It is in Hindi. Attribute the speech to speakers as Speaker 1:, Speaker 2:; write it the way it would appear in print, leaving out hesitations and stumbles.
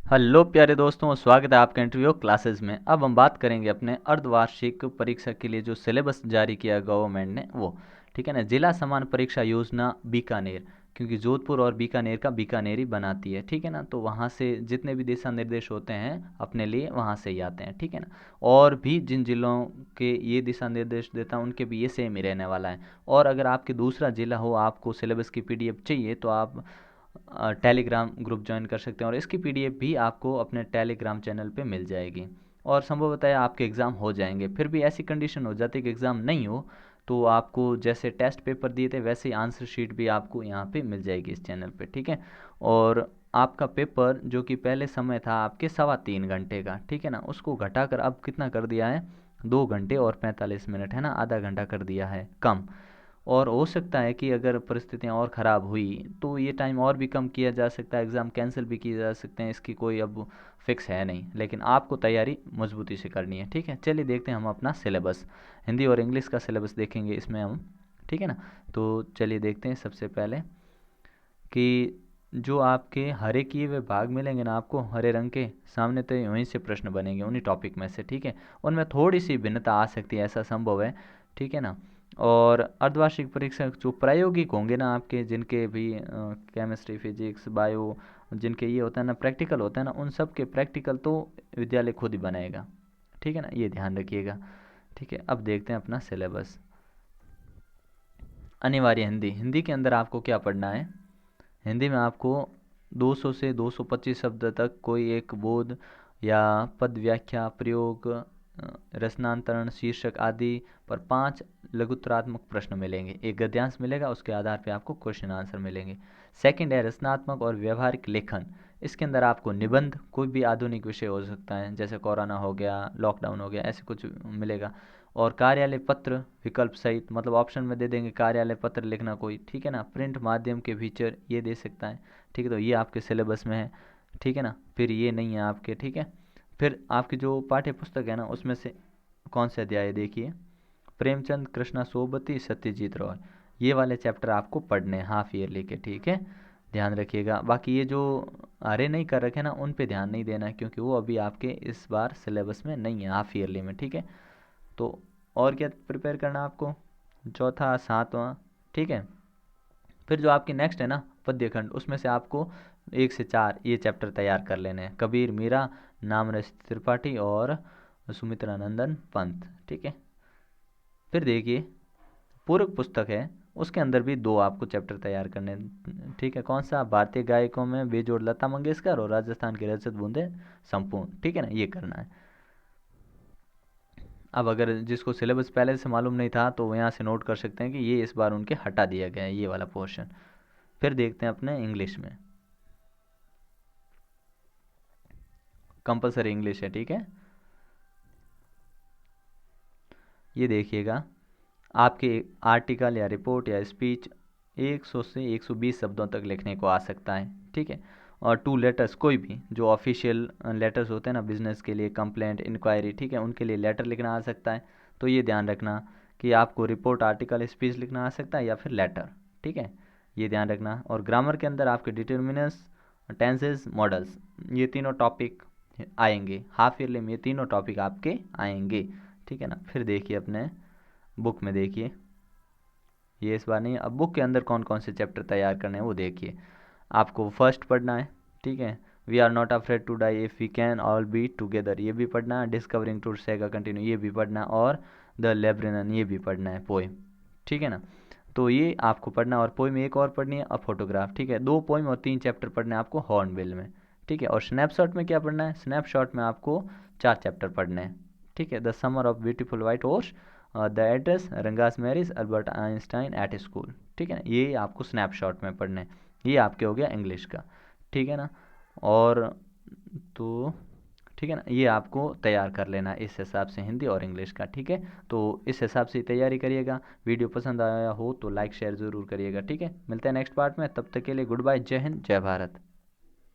Speaker 1: हेलो प्यारे दोस्तों, स्वागत है आपका इंटरव्यू क्लासेस में। अब हम बात करेंगे अपने अर्धवार्षिक परीक्षा के लिए जो सिलेबस जारी किया गवर्नमेंट ने वो। ठीक है ना, जिला समान परीक्षा योजना बीकानेर, क्योंकि जोधपुर और बीकानेर का बीकानेर ही बनाती है। ठीक है ना, तो वहाँ से जितने भी दिशा निर्देश होते हैं अपने लिए वहाँ से ही आते हैं। ठीक है ना, और भी जिन जिलों के ये दिशा निर्देश देता है उनके भी ये सेम ही रहने वाला है। और अगर आपके दूसरा जिला हो, आपको सिलेबस की पीडीएफ चाहिए तो आप टेलीग्राम ग्रुप ज्वाइन कर सकते हैं और इसकी पीडीएफ भी आपको अपने टेलीग्राम चैनल पे मिल जाएगी। और संभवतः आपके एग्ज़ाम हो जाएंगे। फिर भी ऐसी कंडीशन हो जाती है कि एग्ज़ाम नहीं हो तो आपको जैसे टेस्ट पेपर दिए थे वैसे ही आंसर शीट भी आपको यहाँ पे मिल जाएगी इस चैनल पे। ठीक है, और आपका पेपर जो कि पहले समय था आपके 3.25 घंटे का, ठीक है ना, उसको घटाकर अब कितना कर दिया है, 2 घंटे और 45 मिनट, है ना, आधा घंटा कर दिया है कम। और हो सकता है कि अगर परिस्थितियाँ और ख़राब हुई तो ये टाइम और भी कम किया जा सकता है, एग्ज़ाम कैंसिल भी किए जा सकते हैं, इसकी कोई अब फिक्स है नहीं, लेकिन आपको तैयारी मजबूती से करनी है। ठीक है, चलिए देखते हैं हम अपना सिलेबस। हिंदी और इंग्लिश का सिलेबस देखेंगे इसमें हम। ठीक है ना, तो चलिए देखते हैं सबसे पहले कि जो आपके हरे किए हुए भाग मिलेंगे ना आपको हरे रंग के सामने, तो वहीं से प्रश्न बनेंगे उन्हीं टॉपिक में से। ठीक है, उनमें थोड़ी सी भिन्नता आ सकती है, ऐसा संभव है। ठीक है ना, और अर्धवार्षिक परीक्षा जो प्रायोगिक होंगे ना आपके, जिनके भी केमिस्ट्री फिजिक्स बायो, जिनके ये होता है ना प्रैक्टिकल होता है ना, उन सब के प्रैक्टिकल तो विद्यालय खुद ही बनाएगा। ठीक है ना, ये ध्यान रखिएगा। ठीक है, अब देखते हैं अपना सिलेबस। अनिवार्य हिंदी, हिंदी के अंदर आपको क्या पढ़ना है। हिंदी में आपको 200 से 225 शब्द तक कोई एक बोध या पद व्याख्या प्रयोग रचनांतरण शीर्षक आदि पर 5 लघुत्तरात्मक प्रश्न मिलेंगे। एक गद्यांश मिलेगा, उसके आधार पे आपको क्वेश्चन आंसर मिलेंगे। सेकंड है रचनात्मक और व्यवहारिक लेखन। इसके अंदर आपको निबंध, कोई भी आधुनिक विषय हो सकता है, जैसे कोरोना हो गया, लॉकडाउन हो गया, ऐसे कुछ मिलेगा। और कार्यालय पत्र विकल्प सहित, मतलब ऑप्शन में दे देंगे कार्यालय पत्र लिखना कोई। ठीक है ना, प्रिंट माध्यम के फीचर ये दे सकता है। ठीक है, तो ये आपके सिलेबस में है। ठीक है ना, फिर ये नहीं है आपके। ठीक है, फिर आपकी जो पाठ्य पुस्तक है ना उसमें से कौन से अध्याय देखिए, प्रेमचंद कृष्णा सोबती सत्यजीत रॉय, ये वाले चैप्टर आपको पढ़ने हैं हाफ ईयरली के। ठीक है, ध्यान रखिएगा। बाकी ये जो हरे नहीं कर रखे ना उन पे ध्यान नहीं देना है, क्योंकि वो अभी आपके इस बार सिलेबस में नहीं है हाफ ईयरली में। ठीक है, तो और क्या प्रिपेयर करना आपको, चौथा सातवां। ठीक है, फिर जो आपकी नेक्स्ट है ना पद्यखंड, उसमें से आपको 1 से 4 ये चैप्टर तैयार कर लेने हैं, कबीर मीरा नामरस त्रिपाठी और सुमित्रा नंदन पंत। ठीक है, फिर देखिए पूरक पुस्तक है, उसके अंदर भी 2 आपको चैप्टर तैयार करने हैं। ठीक है, कौन सा, भारतीय गायकों में बेजोड़ लता मंगेशकर और राजस्थान के रजत बूंदे संपूर्ण। ठीक है ना, ये करना है। अब अगर जिसको सिलेबस पहले से मालूम नहीं था तो वो यहाँ से नोट कर सकते हैं कि ये इस बार उनके हटा दिया गया है ये वाला पोर्शन। फिर देखते हैं अपने इंग्लिश में, कंपलसरी इंग्लिश है। ठीक है, ये देखिएगा आपके आर्टिकल या रिपोर्ट या स्पीच 100 से 120 शब्दों तक लिखने को आ सकता है। ठीक है, और 2 लेटर्स, कोई भी जो ऑफिशियल लेटर्स होते हैं ना बिजनेस के लिए, कंप्लेंट इंक्वायरी, ठीक है, उनके लिए लेटर लिखना आ सकता है। तो ये ध्यान रखना कि आपको रिपोर्ट आर्टिकल स्पीच लिखना आ सकता है या फिर लेटर। ठीक है, ये ध्यान रखना। और ग्रामर के अंदर आपके डिटर्मिनस, टेंसेस, मॉडल्स, ये तीनों टॉपिक आएंगे हाफ ईयरली में, ये तीनों टॉपिक आपके आएंगे। ठीक है ना, फिर देखिए अपने बुक में देखिए, ये इस बार नहीं है। अब बुक के अंदर कौन कौन से चैप्टर तैयार करने हैं वो देखिए। आपको फर्स्ट पढ़ना है। ठीक है, we are not afraid to die if we can all be together, ये भी पढ़ना है। डिस्कवरिंग टू सेगा कंटिन्यू, ये भी पढ़ना है। और द लेब्रिनन, ये भी पढ़ना है, पोएम। ठीक है ना, तो ये आपको पढ़ना है। और पोएम एक और पढ़नी है, अ फोटोग्राफ। ठीक है, 2 पोएम और 3 चैप्टर पढ़ने हैं आपको हॉर्नबिल में। ठीक है, और स्नैपशॉट में क्या पढ़ना है, स्नैपशॉट में आपको 4 चैप्टर पढ़ने हैं। ठीक है, the summer of beautiful white horse, the address, Ranga's marriage, Albert Einstein at school. ठीक है ना, ये आपको स्नैपशॉट में पढ़ने हैं। ये आपके हो गया इंग्लिश का। ठीक है ना, और तो ठीक है ना, ये आपको तैयार कर लेना है इस हिसाब से हिंदी और इंग्लिश का। ठीक है, तो इस हिसाब से तैयारी करिएगा। वीडियो पसंद आया हो तो लाइक शेयर ज़रूर करिएगा। ठीक है, मिलते हैं नेक्स्ट पार्ट में, तब तक के लिए गुड बाय, जय हिंद, जय भारत।